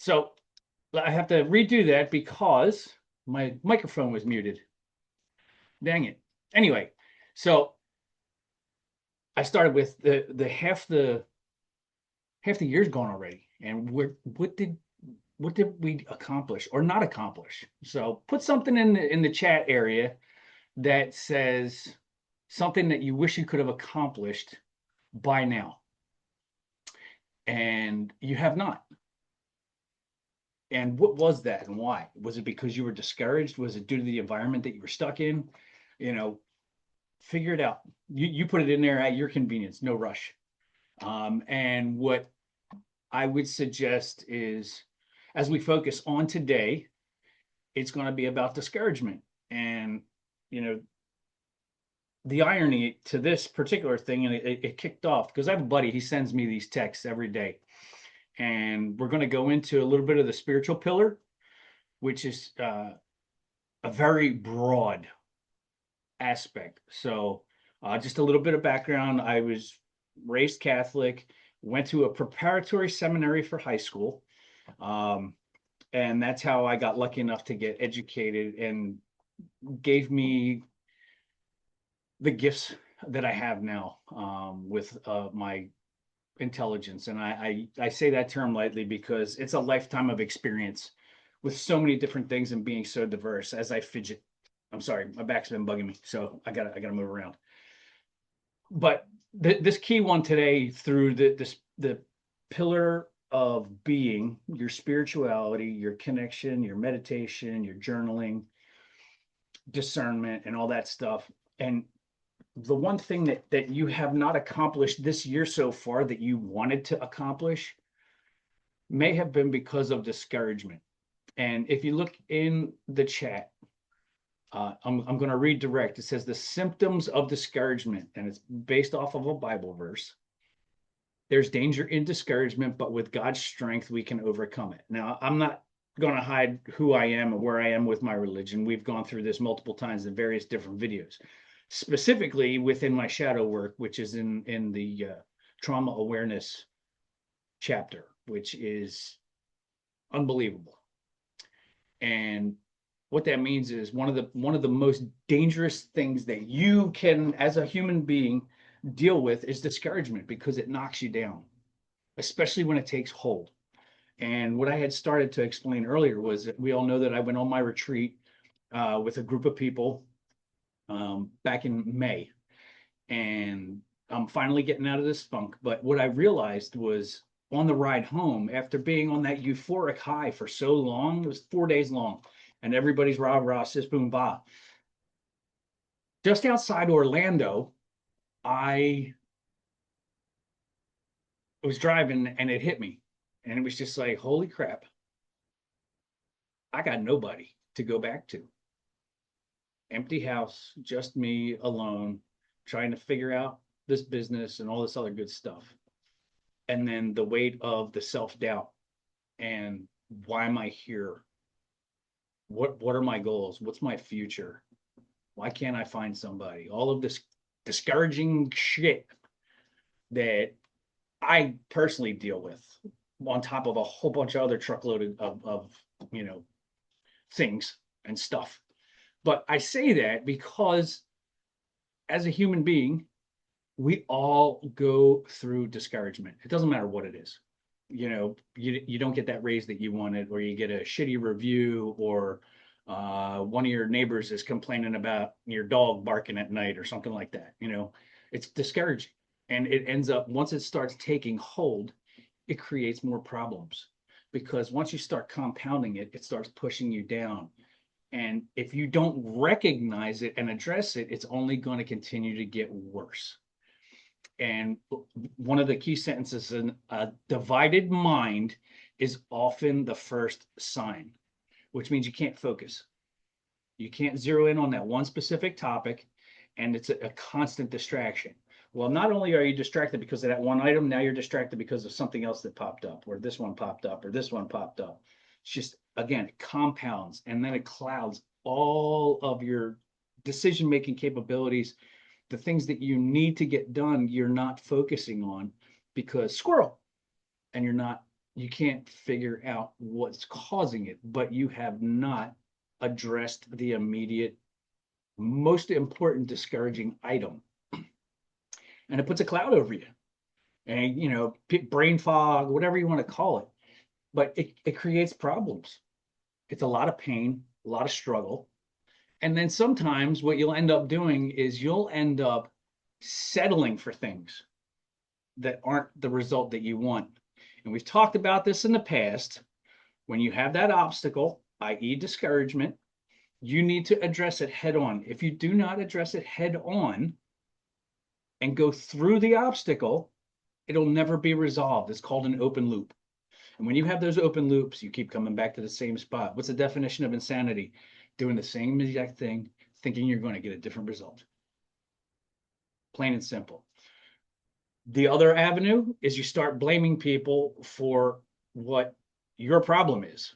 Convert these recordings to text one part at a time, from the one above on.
So I have to redo that because my microphone was muted. Dang it. Anyway, so I started with the half the year's gone already, and what did we accomplish or not accomplish? So put something in the chat area that says something that you wish you could have accomplished by now, and you have not. And what was that and why? Was it because you were discouraged? Was it due to the environment that you were stuck in? You know, figure it out. You put it in there at your convenience, no rush. And what I would suggest is, as we focus on today, it's going to be about discouragement. And, you know, the irony to this particular thing, and it kicked off because I have a buddy, he sends me these texts every day. And we're going to go into a little bit of the spiritual pillar, which is a very broad aspect. So, just a little bit of background. I was raised Catholic, went to a preparatory seminary for high school. And that's how I got lucky enough to get educated and gave me the gifts that I have now with my intelligence. And I say that term lightly because it's a lifetime of experience with so many different things and being so diverse as I fidget. I'm sorry, my back's been bugging me, so I gotta move around. But this key one today, through the pillar of being, your spirituality, your connection, your meditation, your journaling, discernment, and all that stuff. And the one thing that you have not accomplished this year so far that you wanted to accomplish may have been because of discouragement. And if you look in the chat, I'm going to redirect. It says the symptoms of discouragement, and it's based off of a Bible verse. There's danger in discouragement, but with God's strength, we can overcome it. Now, I'm not going to hide who I am and where I am with my religion. We've gone through this multiple times in various different videos, specifically within my shadow work, which is in the trauma awareness chapter, which is unbelievable. And what that means is one of the most dangerous things that you can, as a human being, deal with is discouragement, because it knocks you down, especially when it takes hold. And what I had started to explain earlier was that we all know that I went on my retreat with a group of people back in May, and I'm finally getting out of this funk. But what I realized was, on the ride home, after being on that euphoric high for so long, it was 4 days long, and everybody's rah rah, sis boom bah. Just outside Orlando, I was driving and it hit me, and it was just like, holy crap, I got nobody to go back to. Empty house, just me alone, trying to figure out this business and all this other good stuff. And then the weight of the self-doubt, and why am I here? What are my goals? What's my future? Why can't I find somebody? All of this discouraging shit that I personally deal with, on top of a whole bunch of other truckload of things and stuff. But I say that because, as a human being, we all go through discouragement. It doesn't matter what it is. You don't get that raise that you wanted, or you get a shitty review, or one of your neighbors is complaining about your dog barking at night or something like that. It's discouraging. And it ends up, once it starts taking hold, it creates more problems, because once you start compounding it, it starts pushing you down. And if you don't recognize it and address it, it's only going to continue to get worse. And one of the key sentences in a divided mind is often the first sign, which means you can't focus. You can't zero in on that one specific topic, and it's a constant distraction. Well, not only are you distracted because of that one item, now you're distracted because of something else that popped up, or this one popped up, or this one popped up. It's just, again, it compounds, and then it clouds all of your decision-making capabilities. The things that you need to get done, you're not focusing on, because squirrel, and you're not you can't figure out what's causing it, but you have not addressed the immediate, most important discouraging item. And it puts a cloud over you. And, brain fog, whatever you want to call it. But it creates problems. It's a lot of pain, a lot of struggle. And then sometimes what you'll end up doing is you'll end up settling for things that aren't the result that you want. And we've talked about this in the past. When you have that obstacle, i.e., discouragement, you need to address it head on. If you do not address it head on and go through the obstacle, it'll never be resolved. It's called an open loop. And when you have those open loops, you keep coming back to the same spot. What's the definition of insanity? Doing the same exact thing, thinking you're going to get a different result. Plain and simple. The other avenue is you start blaming people for what your problem is,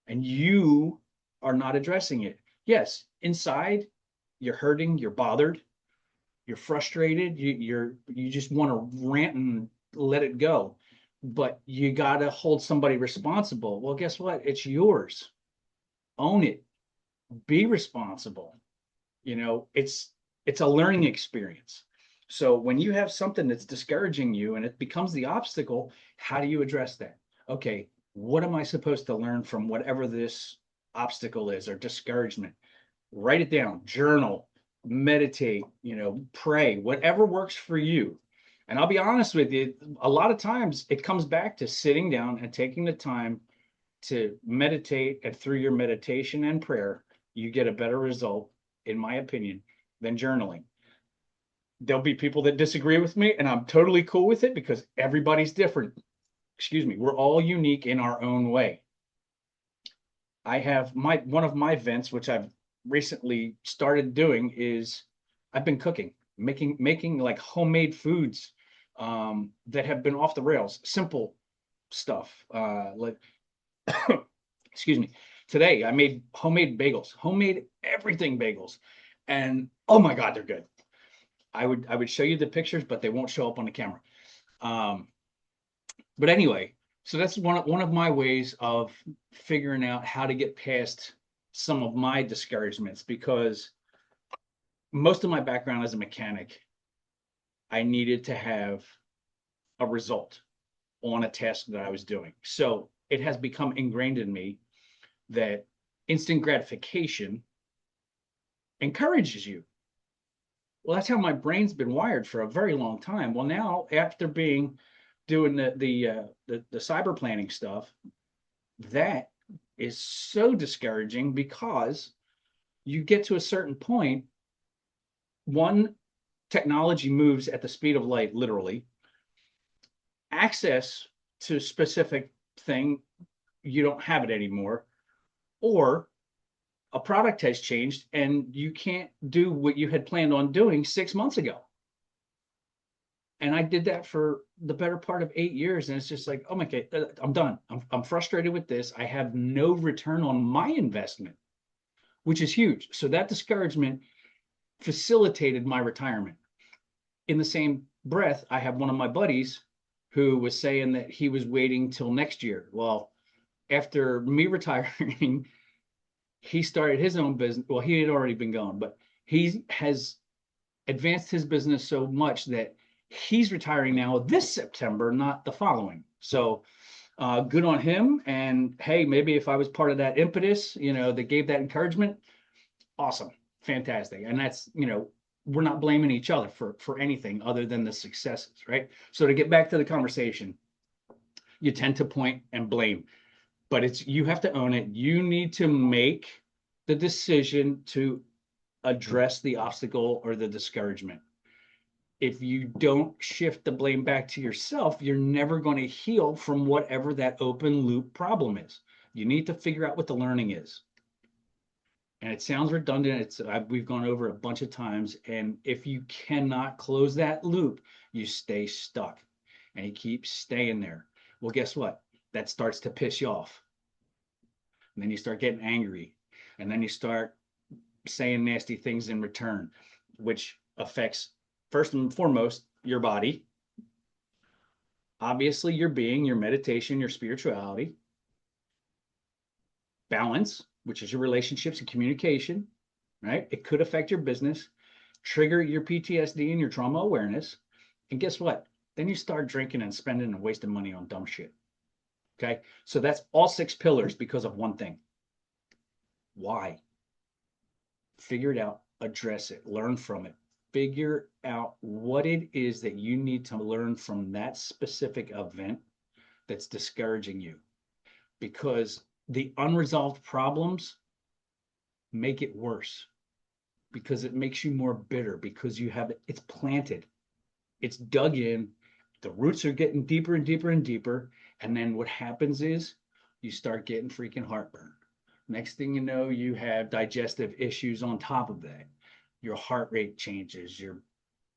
and you are not addressing it. Yes, inside, you're hurting, you're bothered, you're frustrated, you just want to rant and let it go. But you got to hold somebody responsible. Well, guess what? It's yours. Own it. Be responsible. It's a learning experience. So when you have something that's discouraging you and it becomes the obstacle, how do you address that? Okay, what am I supposed to learn from whatever this obstacle is or discouragement? Write it down, journal, meditate, pray, whatever works for you. And I'll be honest with you, a lot of times it comes back to sitting down and taking the time to meditate, and through your meditation and prayer, you get a better result, in my opinion, than journaling. There'll be people that disagree with me, and I'm totally cool with it because everybody's different. Excuse me. We're all unique in our own way. I have one of my vents, which I've recently started doing, is I've been cooking, making like homemade foods that have been off the rails, simple stuff. Like, excuse me. Today I made homemade bagels, homemade everything bagels, and oh my God, they're good. I would show you the pictures, but they won't show up on the camera. But anyway, so that's one of my ways of figuring out how to get past some of my discouragements, because most of my background as a mechanic, I needed to have a result on a task that I was doing. So it has become ingrained in me that instant gratification encourages you. Well, that's how my brain's been wired for a very long time. Well, now after doing the cyber planning stuff, that is so discouraging because you get to a certain point. One, technology moves at the speed of light, literally. Access to specific thing, you don't have it anymore, or a product has changed and you can't do what you had planned on doing 6 months ago. And I did that for the better part of 8 years. And it's just like, oh my God, I'm done. I'm frustrated with this. I have no return on my investment, which is huge. So that discouragement facilitated my retirement. In the same breath, I have one of my buddies who was saying that he was waiting till next year. Well, after me retiring, he started his own business. Well, he had already been going, but he has advanced his business so much that he's retiring now this September, not the following. So good on him. And hey, maybe if I was part of that impetus, that gave that encouragement, awesome, fantastic. And that's, we're not blaming each other for anything other than the successes, right? So to get back to the conversation, you tend to point and blame, but you have to own it. You need to make the decision to address the obstacle or the discouragement. If you don't shift the blame back to yourself, you're never going to heal from whatever that open loop problem is. You need to figure out what the learning is. And it sounds redundant. We've gone over a bunch of times. And if you cannot close that loop, you stay stuck and you keep staying there. Well, guess what? That starts to piss you off. And then you start getting angry. And then you start saying nasty things in return, which affects, first and foremost, your body. Obviously, your being, your meditation, your spirituality, balance, which is your relationships and communication, right? It could affect your business, trigger your PTSD and your trauma awareness. And guess what? Then you start drinking and spending and wasting money on dumb shit. Okay. So that's all 6 pillars because of one thing. Why? Figure it out, address it, learn from it, figure out what it is that you need to learn from that specific event that's discouraging you. Because the unresolved problems make it worse, because it makes you more bitter, because you have it's planted, it's dug in, the roots are getting deeper and deeper and deeper. And then what happens is you start getting freaking heartburn. Next thing you know, you have digestive issues on top of that. Your heart rate changes, your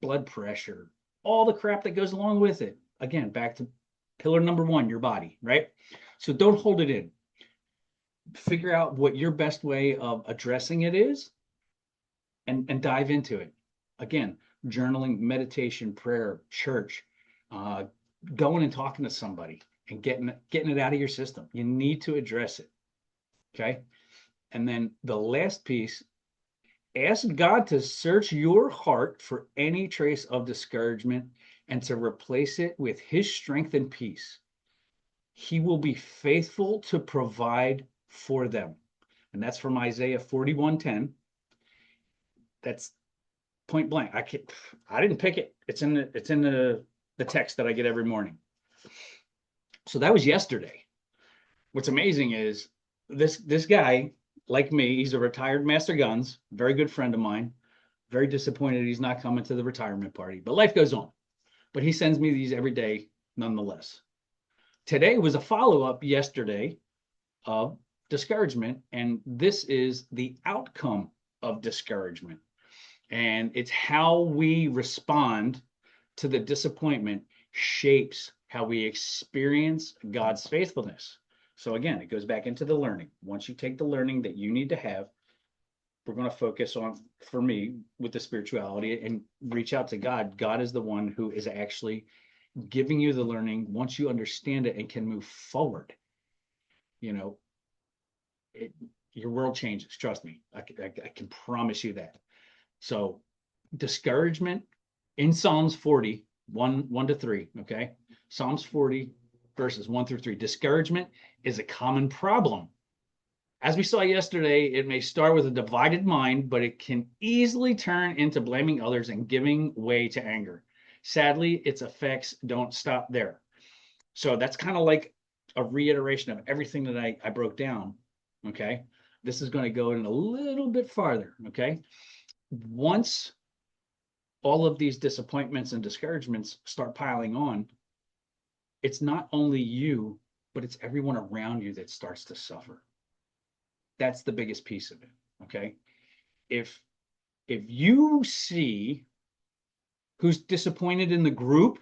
blood pressure, all the crap that goes along with it. Again, back to pillar number 1, your body, right? So don't hold it in. Figure out what your best way of addressing it is, and dive into it. Again, journaling, meditation, prayer, church, uh, going and talking to somebody and getting it out of your system. You need to address it. Okay. And then the last piece, ask God to search your heart for any trace of discouragement and to replace it with his strength and peace. He will be faithful to provide for them. And that's from Isaiah 41:10. That's point blank. I didn't pick it. It's in the text that I get every morning. So that was yesterday. What's amazing is this guy, like me, he's a retired master guns, very good friend of mine. Very disappointed he's not coming to the retirement party, but life goes on. But he sends me these every day nonetheless. Today was a follow-up yesterday of discouragement, and this is the outcome of discouragement. And it's how we respond to the disappointment shapes how we experience God's faithfulness. So again, it goes back into the learning. Once you take the learning that you need to have, we're going to focus on, for me, with the spirituality and reach out to God. God is the one who is actually giving you the learning. Once you understand it and can move forward, you know, your world changes. Trust me. I can promise you that. So discouragement in Psalms 40, 1-3, okay? Psalms 40, verses 1-3. Discouragement is a common problem. As we saw yesterday, it may start with a divided mind, but it can easily turn into blaming others and giving way to anger. Sadly, its effects don't stop there. So that's kind of like a reiteration of everything that I broke down, okay? This is going to go in a little bit farther, okay? Once all of these disappointments and discouragements start piling on, it's not only you, but it's everyone around you that starts to suffer. That's the biggest piece of it. Okay. If you see who's disappointed in the group,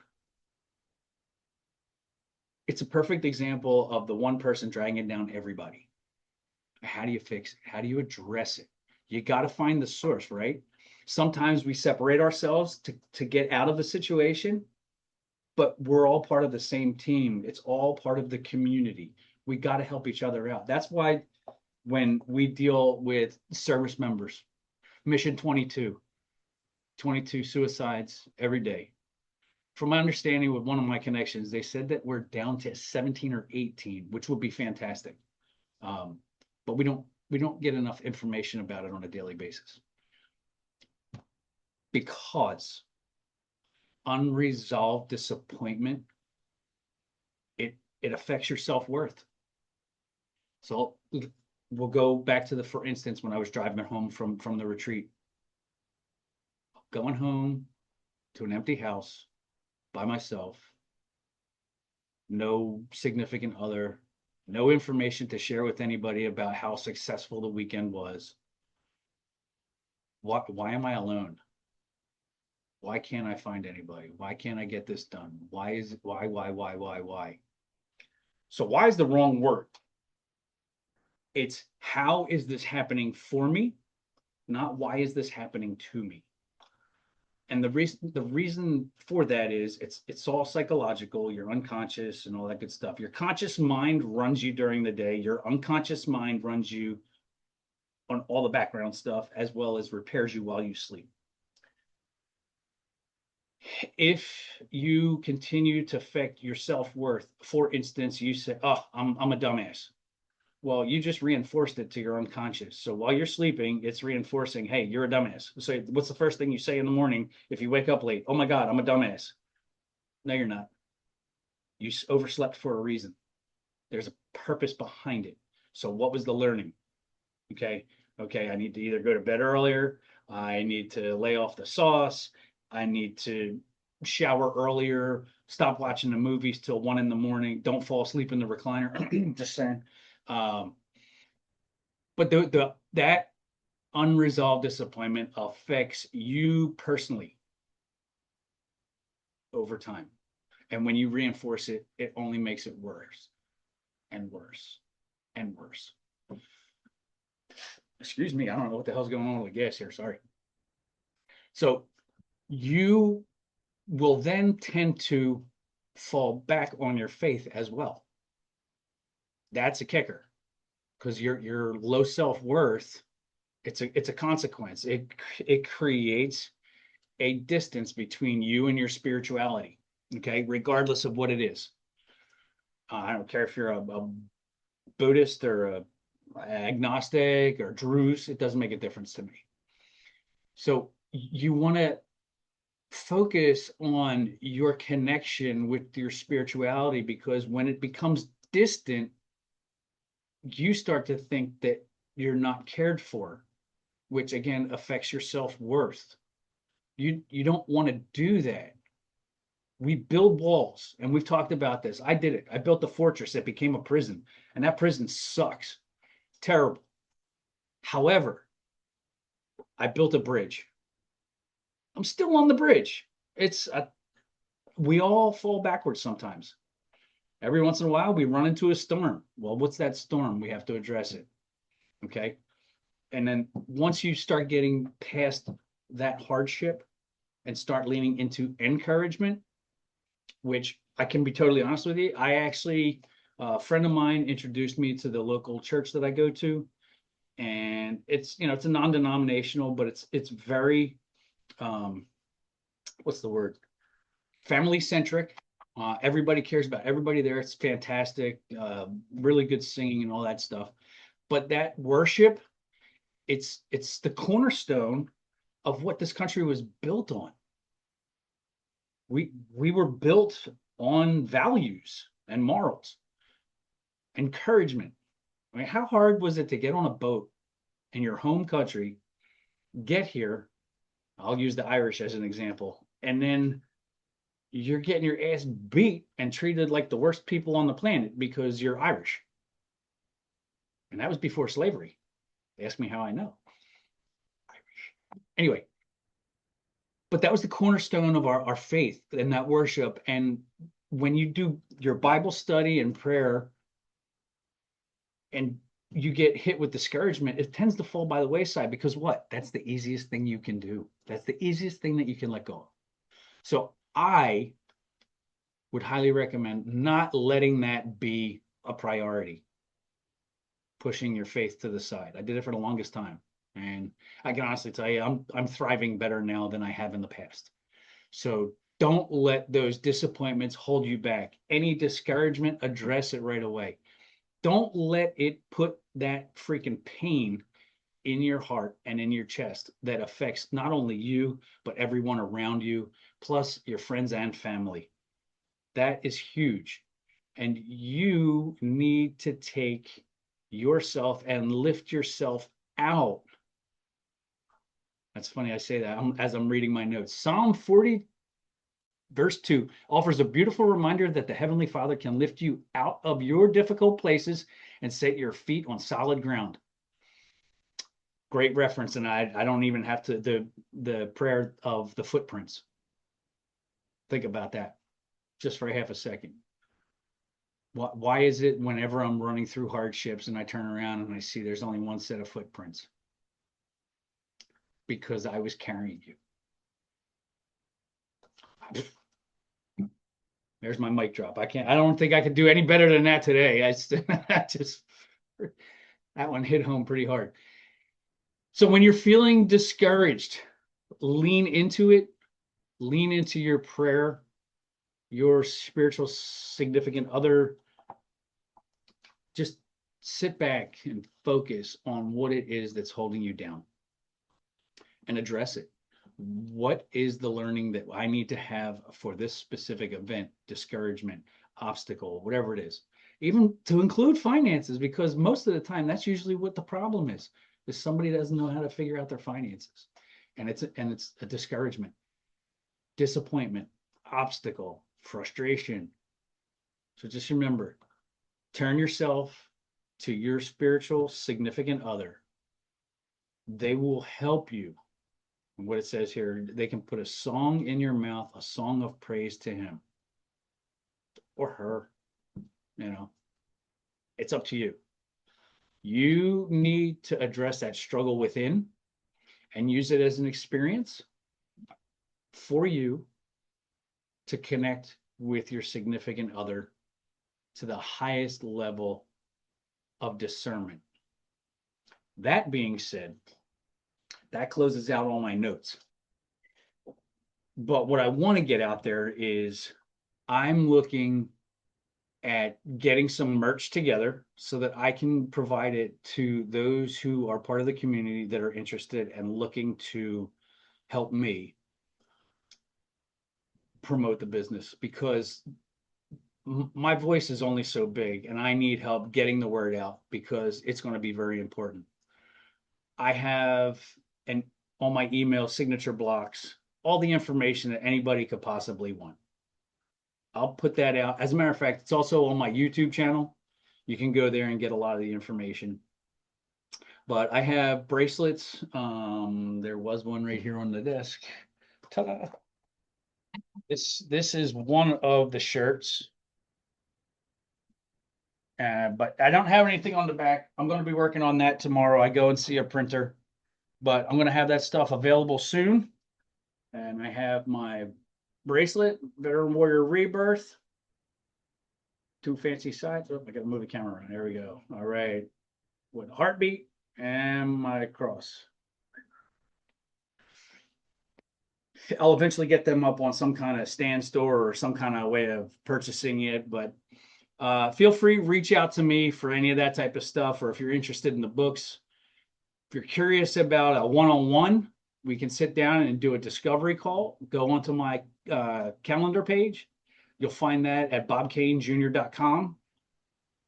it's a perfect example of the one person dragging down everybody. How do you fix it? How do you address it? You got to find the source, right? Sometimes we separate ourselves to get out of the situation, but we're all part of the same team. It's all part of the community. We got to help each other out. That's why when we deal with service members, Mission 22 suicides every day. From my understanding with one of my connections, they said that we're down to 17 or 18, which would be fantastic. But we don't get enough information about it on a daily basis, because unresolved disappointment, it affects your self-worth. So we'll go back to for instance, when I was driving home from the retreat, going home to an empty house by myself, no significant other, no information to share with anybody about how successful the weekend was. Why am I alone? Why can't I find anybody? Why can't I get this done? Why? So why is the wrong word. It's how is this happening for me, not why is this happening to me. And the reason for that is it's all psychological, your unconscious and all that good stuff. Your conscious mind runs you during the day, your unconscious mind runs you on all the background stuff, as well as repairs you while you sleep. If you continue to affect your self-worth, for instance, you say, oh, I'm a dumbass. Well, you just reinforced it to your unconscious. So while you're sleeping, it's reinforcing, hey, you're a dumbass. So what's the first thing you say in the morning if you wake up late? Oh my God, I'm a dumbass. No, you're not. You overslept for a reason. There's a purpose behind it. So what was the learning? Okay. Okay. I need to either go to bed earlier. I need to lay off the sauce. I need to shower earlier. Stop watching the movies till 1 in the morning. Don't fall asleep in the recliner. Just saying. Um, but that unresolved disappointment affects you personally over time. And when you reinforce it, it only makes it worse and worse and worse. Excuse me, I don't know what the hell's going on with the gas here. Sorry. So you will then tend to fall back on your faith as well. That's a kicker, because your low self-worth, it's a consequence. It creates a distance between you and your spirituality, okay, regardless of what it is. I don't care if you're a Buddhist or a agnostic or Druze, it doesn't make a difference to me. So you want to focus on your connection with your spirituality, because when it becomes distant, you start to think that you're not cared for, which again affects your self-worth. You don't want to do that. We build walls, and we've talked about this. I did it. I built a fortress that became a prison, and that prison sucks. It's terrible. However, I built a bridge. I'm still on the bridge. We all fall backwards sometimes. Every once in a while, we run into a storm. Well, what's that storm? We have to address it. Okay. And then once you start getting past that hardship and start leaning into encouragement, which I can be totally honest with you, I actually, a friend of mine introduced me to the local church that I go to. And it's a non-denominational, but it's very, what's the word? Family centric. Everybody cares about everybody there. It's fantastic. Really good singing and all that stuff. But that worship, it's the cornerstone of what this country was built on. We were built on values and morals, encouragement. I mean, how hard was it to get on a boat in your home country, get here? I'll use the Irish as an example, and then you're getting your ass beat and treated like the worst people on the planet because you're Irish. And that was before slavery. Ask me how I know. Irish. Anyway, but that was the cornerstone of our faith and that worship. And when you do your Bible study and prayer and you get hit with discouragement, it tends to fall by the wayside, because what? That's the easiest thing you can do. That's the easiest thing that you can let go of. So I would highly recommend not letting that be a priority, pushing your faith to the side. I did it for the longest time. And I can honestly tell you, I'm thriving better now than I have in the past. So don't let those disappointments hold you back. Any discouragement, address it right away. Don't let it put that freaking pain in your heart and in your chest that affects not only you, but everyone around you, plus your friends and family. That is huge. And you need to take yourself and lift yourself out. That's funny I say that as I'm reading my notes. Psalm 40, verse 2 offers a beautiful reminder that the Heavenly Father can lift you out of your difficult places and set your feet on solid ground. Great reference, and I don't even have to the prayer of the footprints. Think about that just for half a second. Why is it whenever I'm running through hardships and I turn around and I see there's only one set of footprints? Because I was carrying you. There's my mic drop. I don't think I could do any better than that today. I just, that one hit home pretty hard. So when you're feeling discouraged, lean into it, lean into your prayer, your spiritual significant other. Just sit back and focus on what it is that's holding you down and address it. What is the learning that I need to have for this specific event, discouragement, obstacle, whatever it is? Even to include finances, because most of the time that's usually what the problem is somebody doesn't know how to figure out their finances. And it's a discouragement, disappointment, obstacle, frustration. So just remember, turn yourself to your spiritual significant other. They will help you. What it says here, they can put a song in your mouth, a song of praise to him or her. It's up to you. You need to address that struggle within and use it as an experience for you to connect with your significant other to the highest level of discernment. That being said, that closes out all my notes. But what I want to get out there is I'm looking at getting some merch together so that I can provide it to those who are part of the community that are interested and looking to help me promote the business, because my voice is only so big and I need help getting the word out because it's going to be very important. I have on my email signature blocks all the information that anybody could possibly want. I'll put that out. As a matter of fact, it's also on my YouTube channel. You can go there and get a lot of the information. But I have bracelets. There was one right here on the desk. Ta-da! This is one of the shirts. But I don't have anything on the back. I'm going to be working on that tomorrow. I go and see a printer. But I'm going to have that stuff available soon. And I have my bracelet, Veteran Warrior Rebirth. Two fancy sides. Oh, I got to move the camera around. There we go. All right. With heartbeat and my cross. I'll eventually get them up on some kind of stand store or some kind of way of purchasing it. But feel free, reach out to me for any of that type of stuff, or if you're interested in the books. If you're curious about a one-on-one, we can sit down and do a discovery call. Go onto my calendar page. You'll find that at bobkanejr.com,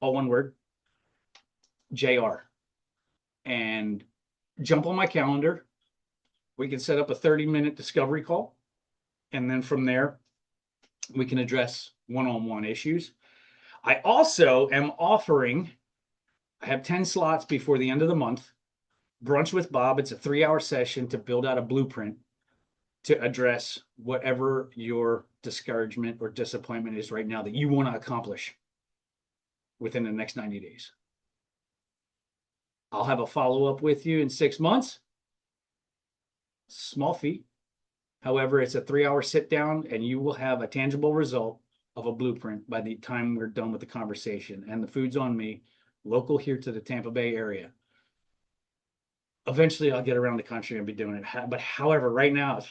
all one word, JR. And jump on my calendar. We can set up a 30-minute discovery call. And then from there, we can address one-on-one issues. I also am offering, I have 10 slots before the end of the month, Brunch with Bob. It's a 3-hour session to build out a blueprint to address whatever your discouragement or disappointment is right now that you want to accomplish within the next 90 days. I'll have a follow-up with you in 6 months. Small fee. However, it's a 3-hour sit down and you will have a tangible result of a blueprint by the time we're done with the conversation. And the food's on me, local here to the Tampa Bay area. Eventually I'll get around the country and be doing it. But however, right now it's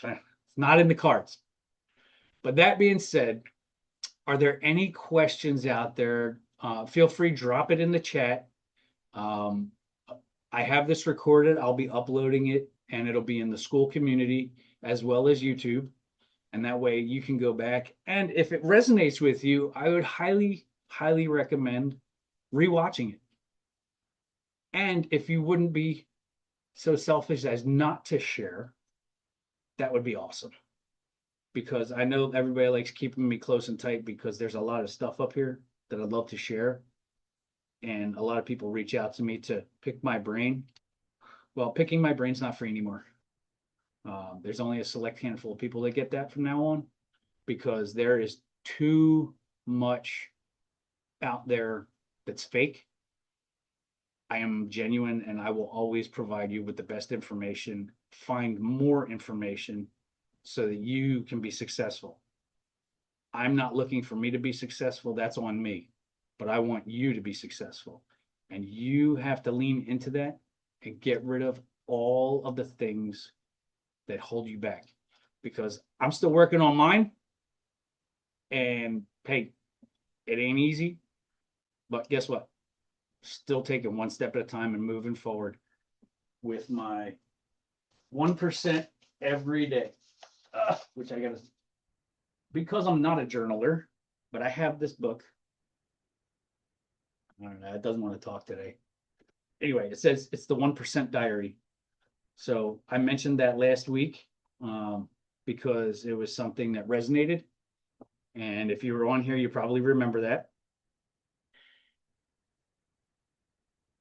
not in the cards. But that being said, are there any questions out there? Feel free, drop it in the chat. I have this recorded. I'll be uploading it and it'll be in the school community as well as YouTube. And that way you can go back. And if it resonates with you, I would highly, highly recommend rewatching it. And if you wouldn't be so selfish as not to share, that would be awesome. Because I know everybody likes keeping me close and tight because there's a lot of stuff up here that I'd love to share. And a lot of people reach out to me to pick my brain. Well, picking my brain's not free anymore. There's only a select handful of people that get that from now on, because there is too much out there that's fake. I am genuine and I will always provide you with the best information, find more information so that you can be successful. I'm not looking for me to be successful. That's on me. But I want you to be successful. And you have to lean into that and get rid of all of the things that hold you back. Because I'm still working on mine. And hey, it ain't easy. But guess what? Still taking one step at a time and moving forward with my 1% every day. Which I got to, because I'm not a journaler, but I have this book. I don't know, it doesn't want to talk today. Anyway, it says it's the 1% diary. So I mentioned that last week because it was something that resonated. And if you were on here, you probably remember that.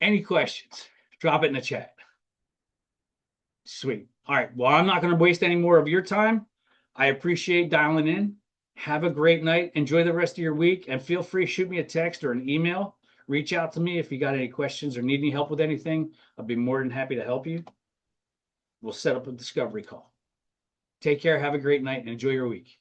Any questions? Drop it in the chat. Sweet. All right. Well, I'm not going to waste any more of your time. I appreciate dialing in. Have a great night. Enjoy the rest of your week. And feel free to shoot me a text or an email. Reach out to me if you got any questions or need any help with anything. I'll be more than happy to help you. We'll set up a discovery call. Take care. Have a great night and enjoy your week.